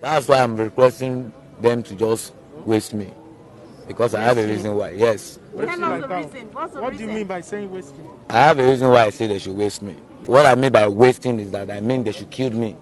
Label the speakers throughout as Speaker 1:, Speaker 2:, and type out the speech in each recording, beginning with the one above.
Speaker 1: That's why I'm requesting them to just waste me. Because I have a reason why. Yes.
Speaker 2: Tell us the reason. What's the reason? What do you mean by saying wasting?
Speaker 1: I have a reason why I say they should waste me. What I mean by wasting is that I mean they should kill me.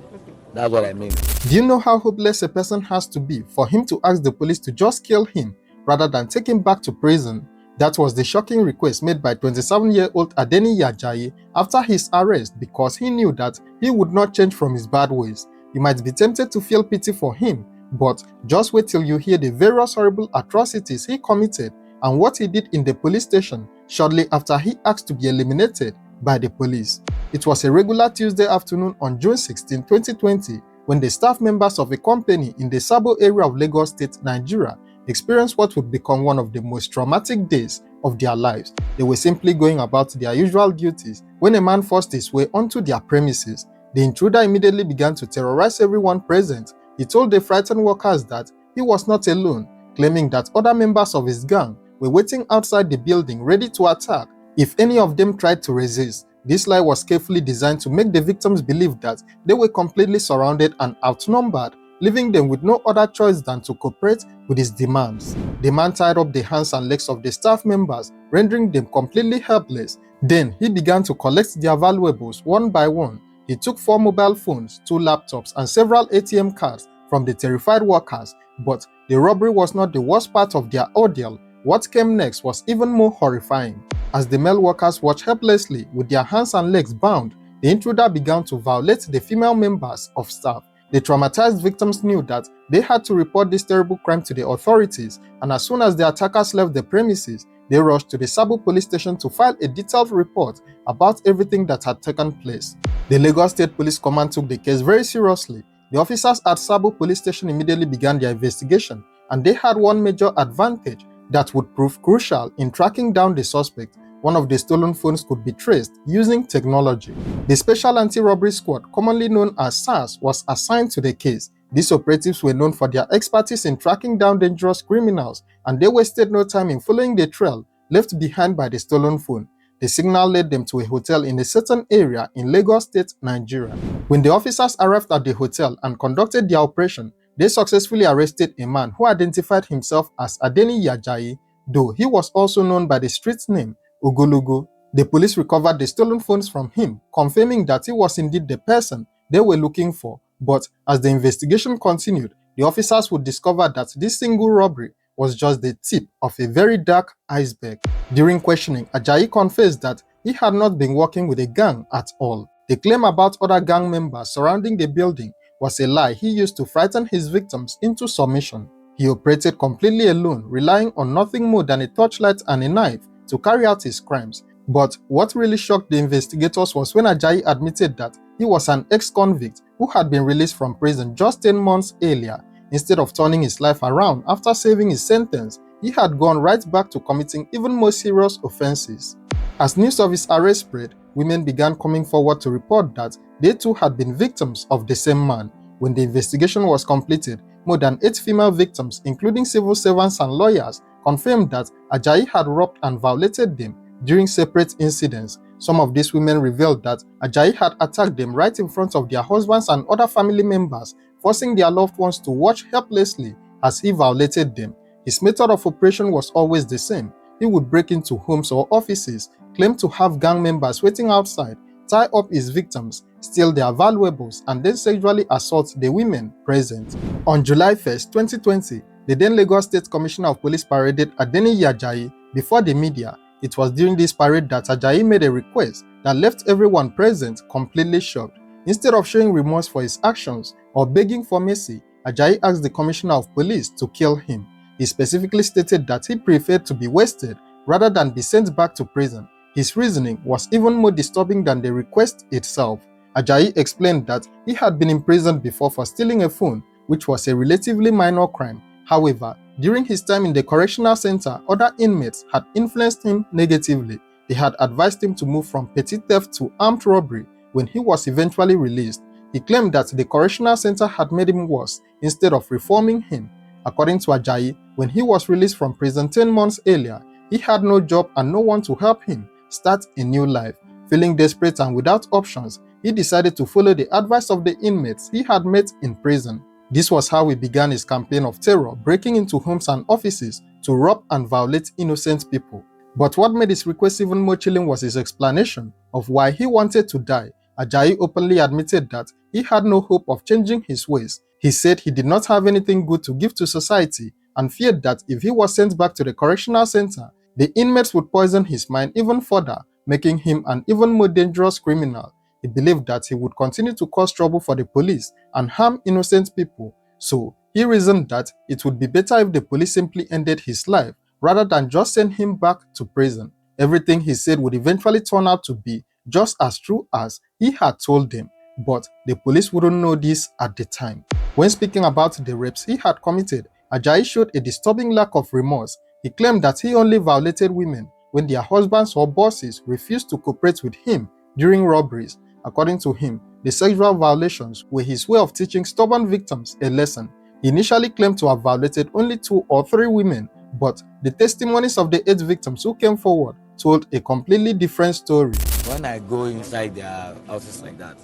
Speaker 1: That's what I mean.
Speaker 3: Do you know how hopeless a person has to be for him to ask the police to just kill him rather than take him back to prison? That was the shocking request made by 27-year-old Adeniyi Ajayi after his arrest because he knew that he would not change from his bad ways. You might be tempted to feel pity for him, but just wait till you hear the various horrible atrocities he committed and what he did in the police station shortly after he asked to be eliminated by the police. It was a regular Tuesday afternoon on June 16, 2020, when the staff members of a company in the Sabo area of Lagos State, Nigeria, experienced what would become one of the most traumatic days of their lives. They were simply going about their usual duties when a man forced his way onto their premises. The intruder immediately began to terrorize everyone present. He told the frightened workers that he was not alone, claiming that other members of his gang were waiting outside the building ready to attack if any of them tried to resist. This lie was carefully designed to make the victims believe that they were completely surrounded and outnumbered, leaving them with no other choice than to cooperate with his demands. The man tied up the hands and legs of the staff members, rendering them completely helpless. Then he began to collect their valuables one by one. He took 4 mobile phones, 2 laptops, and several ATM cards from the terrified workers. But the robbery was not the worst part of their ordeal. What came next was even more horrifying. As the male workers watched helplessly with their hands and legs bound, the intruder began to violate the female members of staff. The traumatized victims knew that they had to report this terrible crime to the authorities, and as soon as the attackers left the premises, they rushed to the Sabo police station to file a detailed report about everything that had taken place. The Lagos State Police Command took the case very seriously. The officers at Sabo police station immediately began their investigation, and they had one major advantage that would prove crucial in tracking down the suspect. One of the stolen phones could be traced using technology. The Special Anti-Robbery Squad, commonly known as SARS, was assigned to the case. These operatives were known for their expertise in tracking down dangerous criminals, and they wasted no time in following the trail left behind by the stolen phone. The signal led them to a hotel in a certain area in Lagos State, Nigeria. When the officers arrived at the hotel and conducted their operation, they successfully arrested a man who identified himself as Adeniyi Ajayi, though he was also known by the street name Ogologo. The police recovered the stolen phones from him, confirming that he was indeed the person they were looking for. But as the investigation continued, the officers would discover that this single robbery was just the tip of a very dark iceberg. During questioning, Ajayi confessed that he had not been working with a gang at all. The claim about other gang members surrounding the building was a lie he used to frighten his victims into submission. He operated completely alone, relying on nothing more than a torchlight and a knife to carry out his crimes. But what really shocked the investigators was when Ajayi admitted that he was an ex-convict who had been released from prison just 10 months earlier. Instead of turning his life around after serving his sentence, he had gone right back to committing even more serious offenses. As news of his arrest spread, women began coming forward to report that they too had been victims of the same man. When the investigation was completed, more than 8 female victims, including civil servants and lawyers, confirmed that Ajayi had robbed and violated them during separate incidents. Some of these women revealed that Ajayi had attacked them right in front of their husbands and other family members, forcing their loved ones to watch helplessly as he violated them. His method of operation was always the same. He would break into homes or offices, claim to have gang members waiting outside, tie up his victims, steal their valuables, and then sexually assault the women present. On July 1st, 2020, the then Lagos State Commissioner of Police paraded Adeniyi Ajayi before the media. It was during this parade that Ajayi made a request that left everyone present completely shocked. Instead of showing remorse for his actions or begging for mercy, Ajayi asked the Commissioner of Police to kill him. He specifically stated that he preferred to be wasted rather than be sent back to prison. His reasoning was even more disturbing than the request itself. Ajayi explained that he had been imprisoned before for stealing a phone, which was a relatively minor crime. However, during his time in the correctional center, other inmates had influenced him negatively. They had advised him to move from petty theft to armed robbery. When he was eventually released, he claimed that the correctional center had made him worse instead of reforming him. According to Ajayi, when he was released from prison 10 months earlier, he had no job and no one to help him start a new life. Feeling desperate and without options, he decided to follow the advice of the inmates he had met in prison. This was how he began his campaign of terror, breaking into homes and offices to rob and violate innocent people. But what made his request even more chilling was his explanation of why he wanted to die. Ajayi openly admitted that he had no hope of changing his ways. He said he did not have anything good to give to society and feared that if he was sent back to the correctional center, the inmates would poison his mind even further, making him an even more dangerous criminal. He believed that he would continue to cause trouble for the police and harm innocent people. So, he reasoned that it would be better if the police simply ended his life rather than just send him back to prison. Everything he said would eventually turn out to be just as true as he had told them, but the police wouldn't know this at the time. When speaking about the rapes he had committed, Ajayi showed a disturbing lack of remorse. He claimed that he only violated women when their husbands or bosses refused to cooperate with him during robberies. According to him, the sexual violations were his way of teaching stubborn victims a lesson. He initially claimed to have violated only 2 or 3 women, but the testimonies of the 8 victims who came forward told a completely different story.
Speaker 1: When I go inside their houses like that,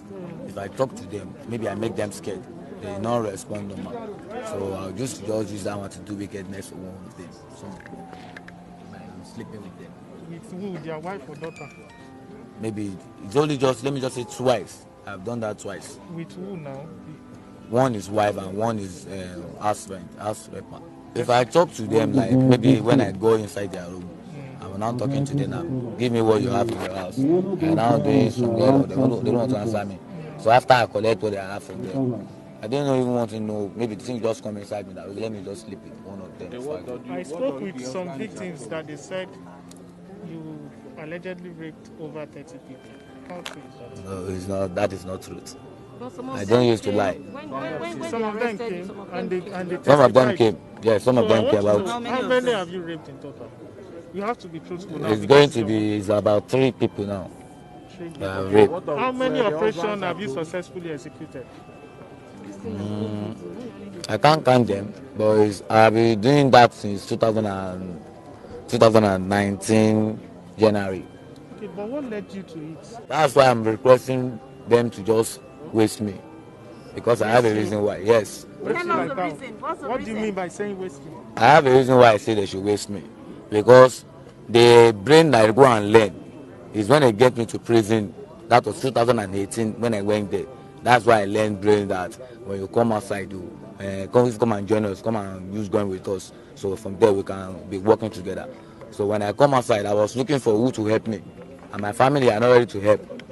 Speaker 1: if I talk to them, maybe I make them scared. They not respond normal. So I'll just use that one to do wickedness for one of them. So I'm sleeping with them.
Speaker 2: With who? Their wife or daughter?
Speaker 1: Maybe it's only just, let me just say twice. I've done that twice.
Speaker 2: With who now?
Speaker 1: One is wife and one is house helper. If I talk to them, like maybe when I go inside their room, I'm now talking to them now. Give me what you have in your house. And now doing somewhere, they don't want to answer me. So after I collect what I have from them, I don't even want to know. Maybe the thing just come inside me that let me just sleep with one of them.
Speaker 2: I spoke with some victims that they said you allegedly raped over 30 people. How true is that?
Speaker 1: No, it's not. That is not truth. I don't used to lie.
Speaker 2: Some of them came and they testified.
Speaker 1: Some of them came. Yeah, some of them came out.
Speaker 2: How many have you raped in total? You have to be truthful now.
Speaker 1: It's going to be, it's about 3 people now. Raped.
Speaker 2: How many operations have you successfully executed?
Speaker 1: I can't count them, but I've been doing that since 2019 January.
Speaker 2: Okay, but what led you to it?
Speaker 1: That's why I'm requesting them to just waste me, because I have a reason why. Yes,
Speaker 2: Tell us the reason. What do you mean by saying waste me?
Speaker 1: I have a reason why I say they should waste me, because the brain that I go and learn is when they get me to prison. That was 2018 when I went there. That's why I learned brain that when you come outside, you come and join us, come and use gun with us. So from there we can be working together. So when I come outside, I was looking for who to help me, and my family are not ready to help.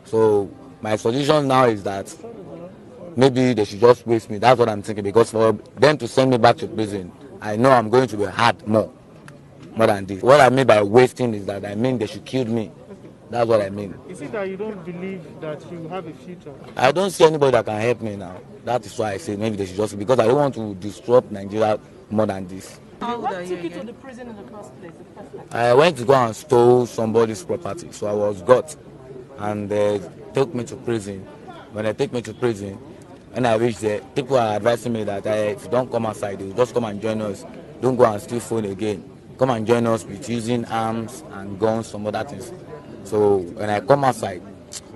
Speaker 1: So my solution now is that maybe they should just waste me. That's what I'm thinking, because for them to send me back to prison, I know I'm going to be hard more than this. What I mean by wasting is that I mean they should kill me. That's what I mean.
Speaker 2: Is it that you don't believe that you have a future?
Speaker 1: I don't see anybody that can help me now. That is why I say maybe they should just, because I don't want to disrupt Nigeria more than this.
Speaker 4: What took you to the prison in the first place?
Speaker 1: I went to go and stole somebody's property, so I was got, and they took me to prison. When they take me to prison, when I reached there, people are advising me that if you don't come outside, you just come and join us. Don't go and steal phone again. Come and join us with using arms and guns, some other things. So when I come outside,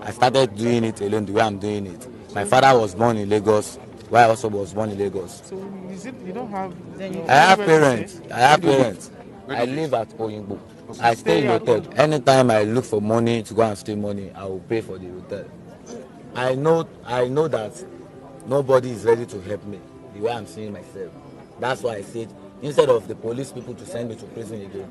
Speaker 1: I started doing it alone the way I'm doing it. My father was born in Lagos, while I also was born in Lagos.
Speaker 2: So is it you don't have?
Speaker 1: I have parents. I live at Oyingbo. I stay in hotel. Anytime I look for money to go and steal money, I will pay for the hotel. I know that nobody is ready to help me the way I'm seeing myself. That's why I said, instead of the police people to send me to prison again,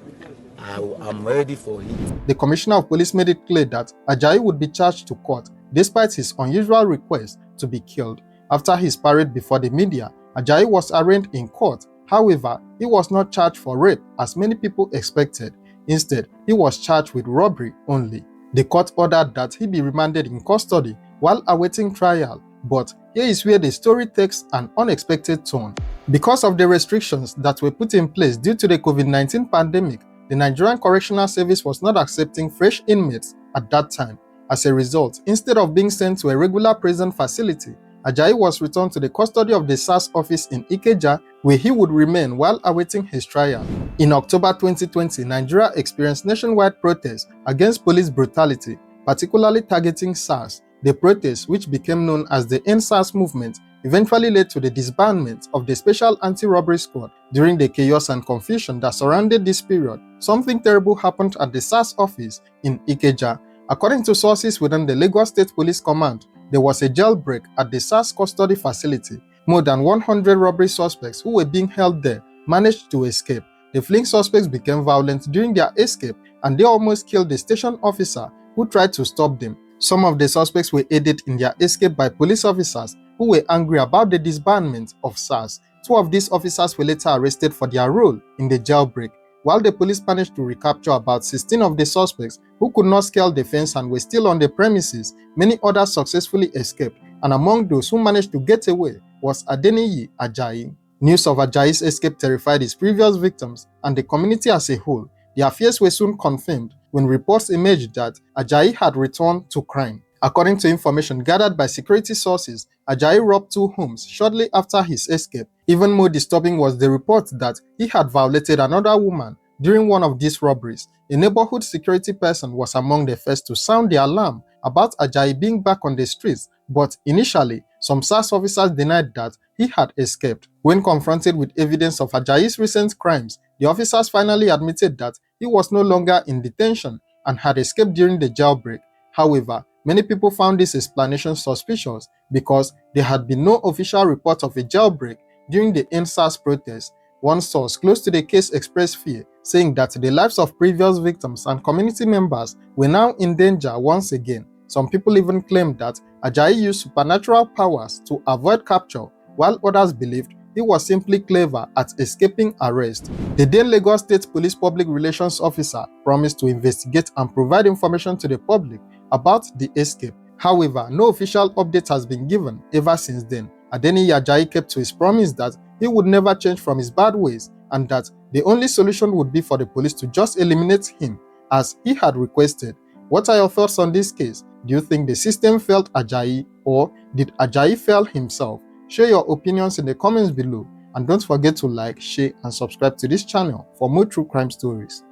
Speaker 1: I'm ready for it.
Speaker 3: The Commissioner of Police made it clear that Ajayi would be charged to court despite his unusual request to be killed. After his parade before the media, Ajayi was arraigned in court. However, he was not charged for rape as many people expected. Instead, he was charged with robbery only. The court ordered that he be remanded in custody while awaiting trial. But here is where the story takes an unexpected turn. Because of the restrictions that were put in place due to the COVID-19 pandemic, the Nigerian Correctional Service was not accepting fresh inmates at that time. As a result, instead of being sent to a regular prison facility, Ajayi was returned to the custody of the SARS office in Ikeja, where he would remain while awaiting his trial. In October 2020, Nigeria experienced nationwide protests against police brutality, particularly targeting SARS. The protests, which became known as the End SARS movement, eventually led to the disbandment of the Special Anti-Robbery Squad. During the chaos and confusion that surrounded this period, something terrible happened at the SARS office in Ikeja. According to sources within the Lagos State Police Command, there was a jailbreak at the SARS custody facility. More than 100 robbery suspects who were being held there managed to escape. The fleeing suspects became violent during their escape, and they almost killed the station officer who tried to stop them. Some of the suspects were aided in their escape by police officers who were angry about the disbandment of SARS. Two of these officers were later arrested for their role in the jailbreak. While the police managed to recapture about 16 of the suspects who could not scale the fence and were still on the premises, many others successfully escaped, and among those who managed to get away was Adeniyi Ajayi. News of Ajayi's escape terrified his previous victims and the community as a whole. Their fears were soon confirmed when reports emerged that Ajayi had returned to crime. According to information gathered by security sources, Ajayi robbed 2 homes shortly after his escape. Even more disturbing was the report that he had violated another woman during one of these robberies. A neighborhood security person was among the first to sound the alarm about Ajayi being back on the streets, but initially, some SARS officers denied that he had escaped. When confronted with evidence of Ajayi's recent crimes, the officers finally admitted that he was no longer in detention and had escaped during the jailbreak. However, many people found this explanation suspicious because there had been no official report of a jailbreak during the end-SARS protest. One source close to the case expressed fear, saying that the lives of previous victims and community members were now in danger once again. Some people even claimed that Ajayi used supernatural powers to avoid capture, while others believed he was simply clever at escaping arrest. The then Lagos State Police Public Relations Officer promised to investigate and provide information to the public about the escape. However, no official update has been given ever since then. Adeniyi Ajayi kept to his promise that he would never change from his bad ways and that the only solution would be for the police to just eliminate him, as he had requested. What are your thoughts on this case? Do you think the system failed Ajayi, or did Ajayi fail himself? Share your opinions in the comments below, and don't forget to like, share, and subscribe to this channel for more true crime stories.